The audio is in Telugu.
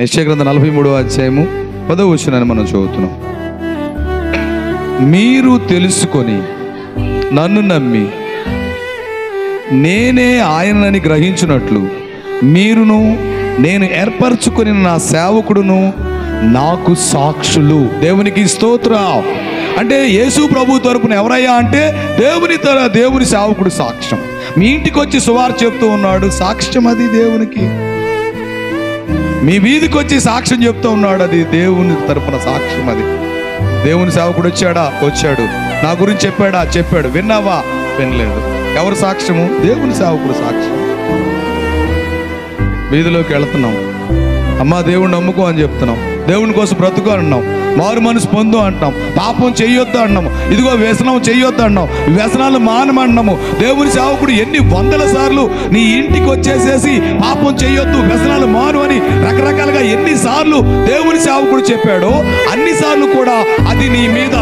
యెషయా గ్రంథం 43వ అధ్యాయము 10వ వచనాన్ని మనం చదువుతున్నాం. మీరు తెలుసుకొని నన్ను నమ్మి నేనే ఆయనని గ్రహించినట్లు మీరును నేను ఏర్పరచుకొని నా సేవకుడును నాకు సాక్షులు. దేవునికి స్తోత్రం. అంటే యేసు ప్రభు తరపున ఎవరయ్యా అంటే దేవుని సేవకుడు సాక్ష్యం. మీ ఇంటికి వచ్చి సువార్త చెప్తూ ఉన్నాడు, సాక్ష్యం అది దేవునికి. మీ వీధికి వచ్చి సాక్ష్యం చెప్తూ ఉన్నాడు, అది దేవుని తరపున సాక్ష్యం. అది దేవుని సేవకుడు వచ్చాడు, నా గురించి చెప్పాడు. విన్నావా? వినలేదు. ఎవరు సాక్ష్యము? దేవుని సేవకుడు సాక్ష్యం. వీధిలోకి వెళుతున్నాం, అమ్మా దేవుణ్ణి నమ్ముకో అని చెప్తున్నాం, దేవుని కోసం బ్రతుకు అన్నాం, మారు మనసు పొందు అంటున్నాం, పాపం చెయ్యొద్దు అన్నాము, ఇదిగో వ్యసనం చెయ్యొద్దు అన్నాం, వ్యసనాలు మానమన్నాము. దేవుని సేవకుడు ఎన్ని వందల సార్లు నీ ఇంటికి వచ్చేసేసి పాపం చెయ్యొద్దు, వ్యసనాలు మాను అని రకరకాలుగా ఎన్నిసార్లు దేవుని సేవకుడు చెప్పాడో అన్నిసార్లు కూడా అది నీ మీద